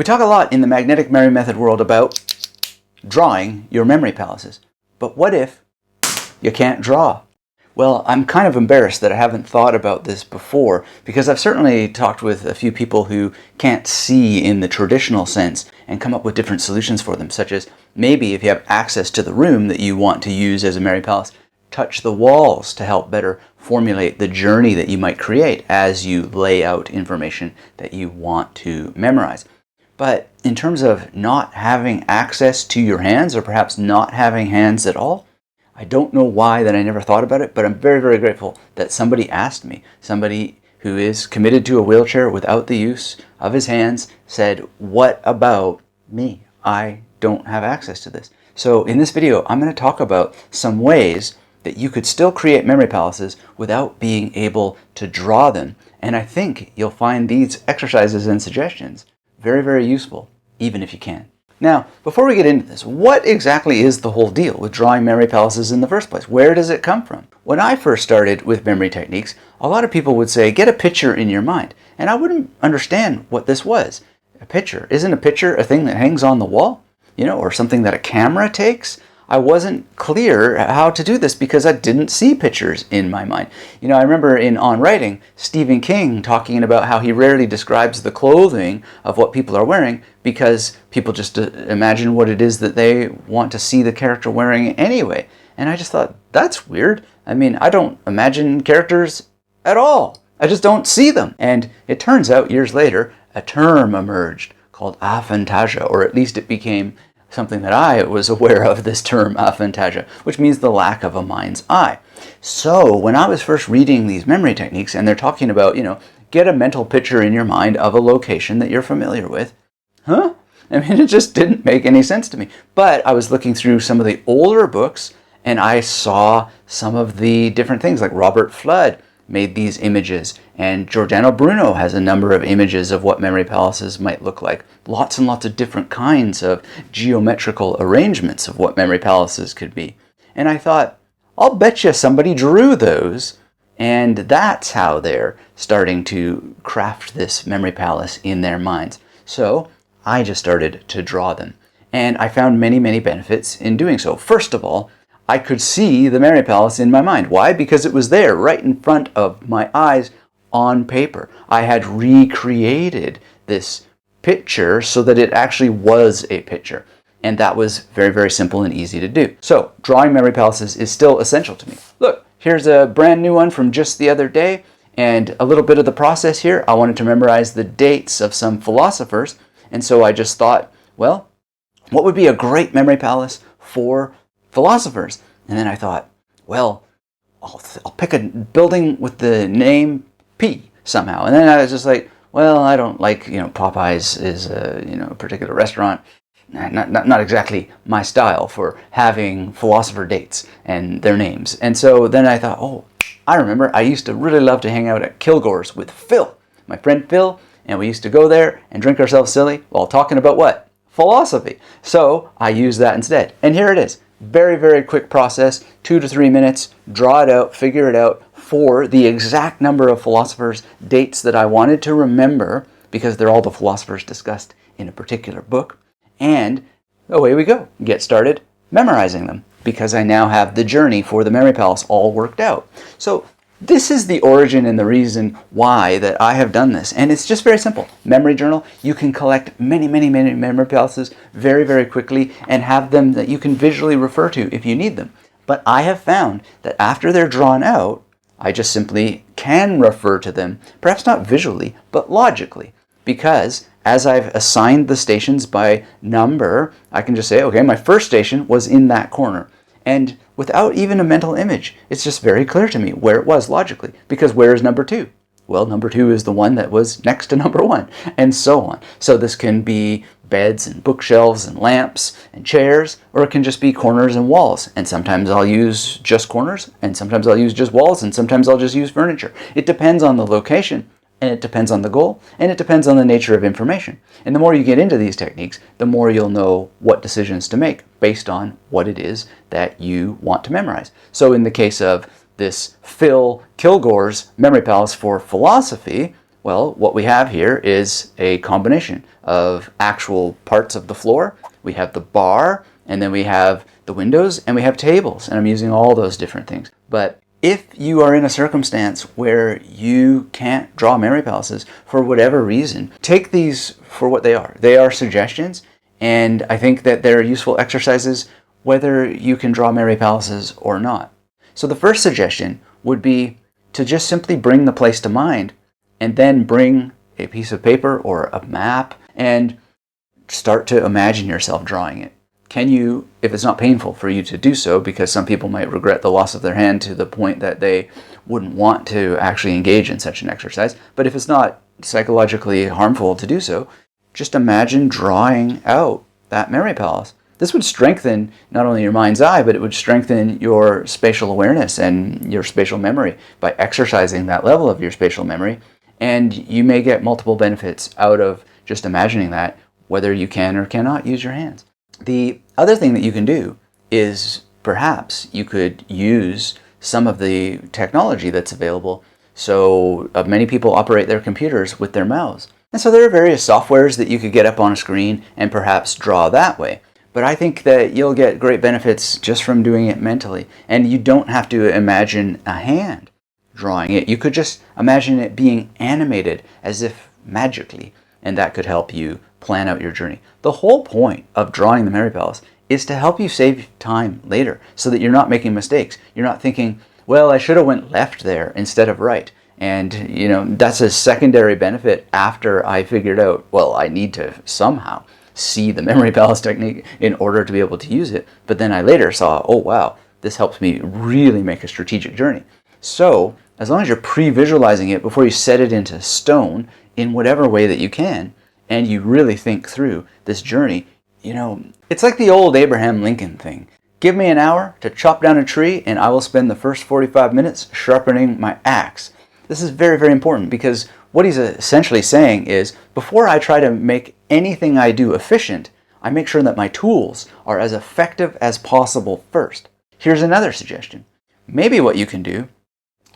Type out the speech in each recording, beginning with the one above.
We talk a lot in the magnetic memory method world about drawing your memory palaces. But what if you can't draw? Well, I'm kind of embarrassed that I haven't thought about this before, because I've certainly talked with a few people who can't see in the traditional sense and come up with different solutions for them, such as maybe if you have access to the room that you want to use as a memory palace, touch the walls to help better formulate the journey that you might create as you lay out information that you want to memorize. But in terms of not having access to your hands, or perhaps not having hands at all, I don't know why that I never thought about it, but I'm very, very grateful that somebody asked me. Somebody who is committed to a wheelchair without the use of his hands said, what about me? I don't have access to this. So in this video, I'm going to talk about some ways that you could still create memory palaces without being able to draw them. And I think you'll find these exercises and suggestions very, very useful, even if you can. Now, before we get into this, what exactly is the whole deal with drawing memory palaces in the first place? Where does it come from? When I first started with memory techniques, a lot of people would say, get a picture in your mind. And I wouldn't understand what this was. A picture. Isn't a picture a thing that hangs on the wall? Or something that a camera takes? I wasn't clear how to do this because I didn't see pictures in my mind. I remember in On Writing, Stephen King talking about how he rarely describes the clothing of what people are wearing because people just imagine what it is that they want to see the character wearing anyway. And I just thought, that's weird. I don't imagine characters at all. I just don't see them. And it turns out years later, a term emerged called aphantasia, or at least it became something that I was aware of, this term aphantasia, which means the lack of a mind's eye. So when I was first reading these memory techniques and they're talking about, get a mental picture in your mind of a location that you're familiar with, it just didn't make any sense to me. But I was looking through some of the older books and I saw some of the different things, like Robert Flood made these images, and Giordano Bruno has a number of images of what memory palaces might look like. Lots and lots of different kinds of geometrical arrangements of what memory palaces could be. And I thought, I'll bet you somebody drew those, and that's how they're starting to craft this memory palace in their minds. So I just started to draw them. And I found many, many benefits in doing so. First of all, I could see the memory palace in my mind. Why? Because it was there right in front of my eyes on paper. I had recreated this picture so that it actually was a picture. And that was very, very simple and easy to do. So drawing memory palaces is still essential to me. Look, here's a brand new one from just the other day. And a little bit of the process here, I wanted to memorize the dates of some philosophers. And so I just thought, well, what would be a great memory palace for philosophers? And then I thought, well, I'll pick a building with the name P somehow. And then I was just like, well, I don't like, Popeyes is a particular restaurant. Not exactly my style for having philosopher dates and their names. And so then I thought, oh, I remember I used to really love to hang out at Kilgore's with Phil, my friend Phil, and we used to go there and drink ourselves silly while talking about what? Philosophy. So I used that instead. And here it is. Very, very quick process, 2 to 3 minutes, draw it out, figure it out for the exact number of philosophers' dates that I wanted to remember, because they're all the philosophers discussed in a particular book. And away we go. Get started memorizing them, because I now have the journey for the memory palace all worked out. So this is the origin and the reason why that I have done this. And it's just very simple. Memory journal, you can collect many, many, many memory palaces very, very quickly and have them that you can visually refer to if you need them. But I have found that after they're drawn out, I just simply can refer to them, perhaps not visually, but logically. Because as I've assigned the stations by number, I can just say, okay, my first station was in that corner. And without even a mental image, it's just very clear to me where it was logically. Because where is number 2? Well, number 2 is the one that was next to number 1, and so on. So this can be beds and bookshelves and lamps and chairs, or it can just be corners and walls. And sometimes I'll use just corners, and sometimes I'll use just walls, and sometimes I'll just use furniture. It depends on the location, and it depends on the goal, and it depends on the nature of information. And the more you get into these techniques, the more you'll know what decisions to make based on what it is that you want to memorize. So in the case of this Phil Kilgore's memory palace for philosophy, Well, what we have here is a combination of actual parts of the floor. We have the bar, and then we have the windows, and we have tables, and I'm using all those different things. But if you are in a circumstance where you can't draw memory palaces for whatever reason, take these for what they are. They are suggestions, and I think that they're useful exercises whether you can draw memory palaces or not. So the first suggestion would be to just simply bring the place to mind, and then bring a piece of paper or a map and start to imagine yourself drawing it. Can you, if it's not painful for you to do so, because some people might regret the loss of their hand to the point that they wouldn't want to actually engage in such an exercise, but if it's not psychologically harmful to do so, just imagine drawing out that memory palace. This would strengthen not only your mind's eye, but it would strengthen your spatial awareness and your spatial memory by exercising that level of your spatial memory. And you may get multiple benefits out of just imagining that, whether you can or cannot use your hands. The other thing that you can do is perhaps you could use some of the technology that's available. So many people operate their computers with their mouths. And so there are various softwares that you could get up on a screen and perhaps draw that way. But I think that you'll get great benefits just from doing it mentally. And you don't have to imagine a hand drawing it. You could just imagine it being animated as if magically, and that could help you plan out your journey. The whole point of drawing the memory palace is to help you save time later so that you're not making mistakes. You're not thinking, well, I should have went left there instead of right. And, that's a secondary benefit after I figured out, well, I need to somehow see the memory palace technique in order to be able to use it. But then I later saw, oh, wow, this helps me really make a strategic journey. So as long as you're pre-visualizing it before you set it into stone in whatever way that you can, and you really think through this journey, it's like the old Abraham Lincoln thing. Give me an hour to chop down a tree, and I will spend the first 45 minutes sharpening my axe. This is very, very important, because what he's essentially saying is, before I try to make anything I do efficient, I make sure that my tools are as effective as possible first. Here's another suggestion. Maybe what you can do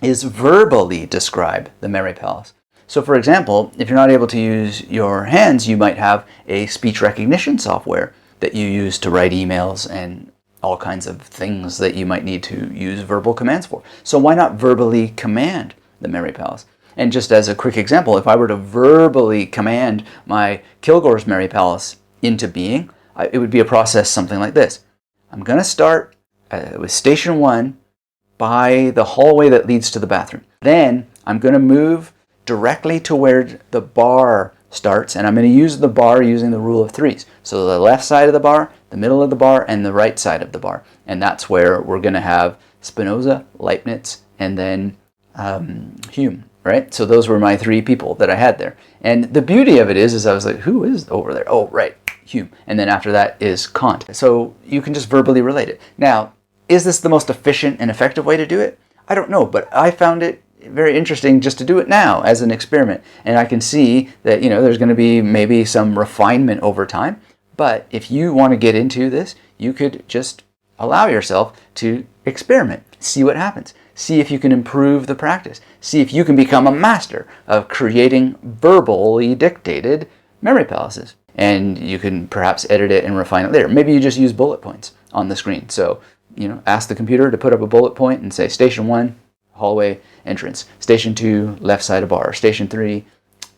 is verbally describe the memory palace. So for example, if you're not able to use your hands, you might have a speech recognition software that you use to write emails and all kinds of things that you might need to use verbal commands for. So why not verbally command the memory palace? And just as a quick example, if I were to verbally command my Kilgore's memory palace into being, it would be a process something like this. I'm going to start with station 1 by the hallway that leads to the bathroom. Then I'm going to move directly to where the bar starts, and I'm going to use the bar using the rule of threes. So the left side of the bar, the middle of the bar, and the right side of the bar. And that's where we're going to have Spinoza, Leibniz, and then Hume, right? So those were my 3 people that I had there. And the beauty of it is I was like, who is over there? Oh, right, Hume. And then after that is Kant. So you can just verbally relate it. Now, is this the most efficient and effective way to do it? I don't know, but I found it very interesting just to do it now as an experiment. And I can see that, there's going to be maybe some refinement over time. But if you want to get into this, you could just allow yourself to experiment, see what happens, see if you can improve the practice, see if you can become a master of creating verbally dictated memory palaces. And you can perhaps edit it and refine it later. Maybe you just use bullet points on the screen. So, ask the computer to put up a bullet point and say, station 1, hallway entrance, station 2, left side of bar, station 3,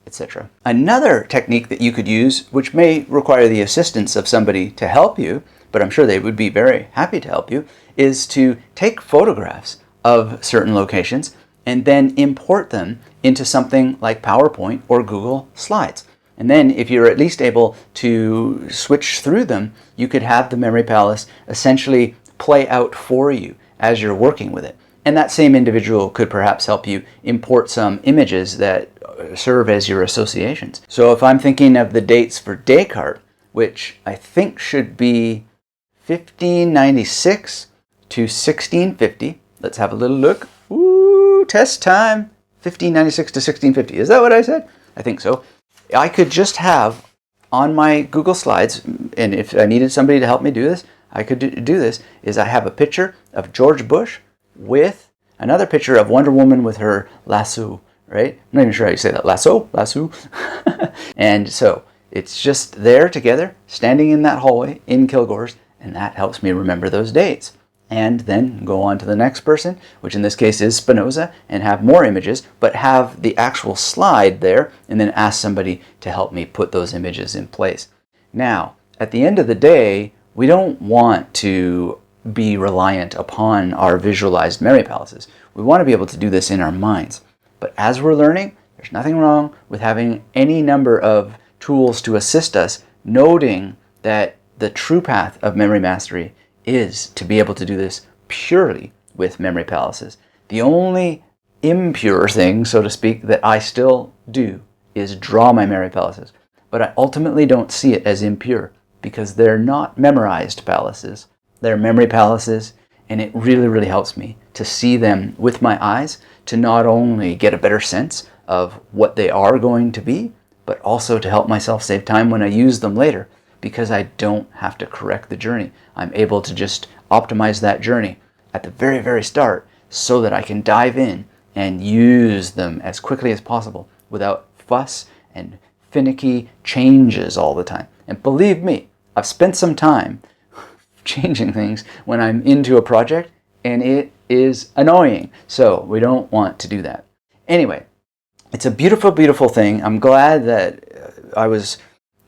etc. Another technique that you could use, which may require the assistance of somebody to help you, but I'm sure they would be very happy to help you, is to take photographs of certain locations and then import them into something like PowerPoint or Google Slides. And then if you're at least able to switch through them, you could have the memory palace essentially play out for you as you're working with it. And that same individual could perhaps help you import some images that serve as your associations. So if I'm thinking of the dates for Descartes, which I think should be 1596 to 1650, let's have a little look. Ooh, test time. 1596 to 1650. Is that what I said? I think so. I could just have on my Google Slides, and if I needed somebody to help me do this, I could do this, is I have a picture of George Bush with another picture of Wonder Woman with her lasso right? I'm not even sure how you say that. Lasso? And so it's just there together, standing in that hallway in Kilgore's, and that helps me remember those dates. And then go on to the next person, which in this case is Spinoza, and have more images, but have the actual slide there, and then ask somebody to help me put those images in place. Now, at the end of the day, we don't want to be reliant upon our visualized memory palaces. We want to be able to do this in our minds. But as we're learning, there's nothing wrong with having any number of tools to assist us, noting that the true path of memory mastery is to be able to do this purely with memory palaces. The only impure thing, so to speak, that I still do is draw my memory palaces. But I ultimately don't see it as impure because they're not memorized palaces. They're memory palaces, and it really, really helps me to see them with my eyes to not only get a better sense of what they are going to be, but also to help myself save time when I use them later, because I don't have to correct the journey. I'm able to just optimize that journey at the very, very start so that I can dive in and use them as quickly as possible without fuss and finicky changes all the time. And believe me, I've spent some time changing things when I'm into a project, and it is annoying. So we don't want to do that. Anyway, it's a beautiful, beautiful thing. I'm glad that I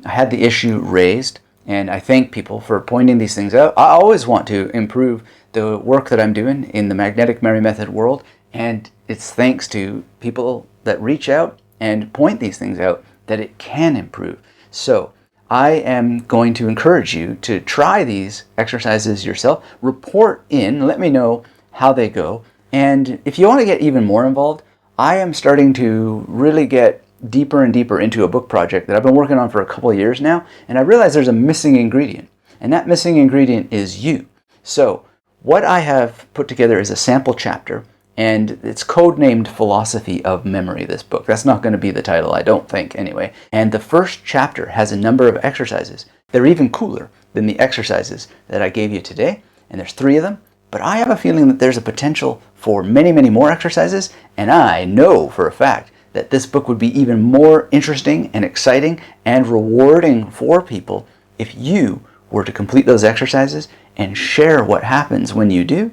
had the issue raised, and I thank people for pointing these things out. I always want to improve the work that I'm doing in the magnetic memory method world, and it's thanks to people that reach out and point these things out that it can improve. So I am going to encourage you to try these exercises yourself. Report in, let me know how they go. And if you want to get even more involved, I am starting to really get deeper and deeper into a book project that I've been working on for a couple of years now, and I realize there's a missing ingredient, and that missing ingredient is you. So what I have put together is a sample chapter, and it's codenamed Philosophy of Memory, this book. That's not going to be the title, I don't think, anyway. And the first chapter has a number of exercises. They're even cooler than the exercises that I gave you today, and there's 3 of them. But I have a feeling that there's a potential for many, many more exercises, and I know for a fact that this book would be even more interesting and exciting and rewarding for people if you were to complete those exercises and share what happens when you do.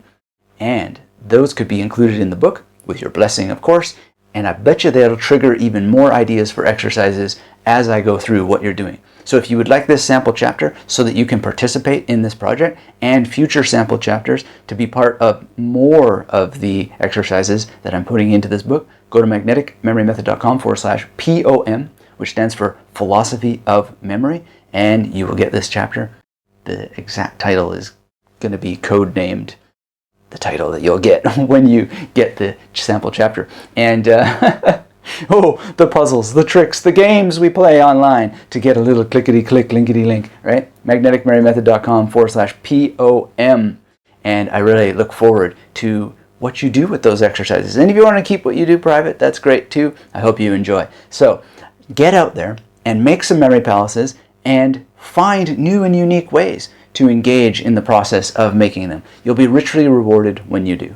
And those could be included in the book, with your blessing, of course, and I bet you that'll trigger even more ideas for exercises as I go through what you're doing. So if you would like this sample chapter so that you can participate in this project and future sample chapters to be part of more of the exercises that I'm putting into this book, go to magneticmemorymethod.com/POM, which stands for Philosophy of Memory, and you will get this chapter. The exact title is going to be codenamed the title that you'll get when you get the sample chapter. And oh, the puzzles, the tricks, the games we play online to get a little clickety-click, linkety-link, right? magneticmemorymethod.com/POM. And I really look forward to what you do with those exercises. And if you want to keep what you do private, that's great too. I hope you enjoy. So get out there and make some memory palaces and find new and unique ways to engage in the process of making them. You'll be richly rewarded when you do.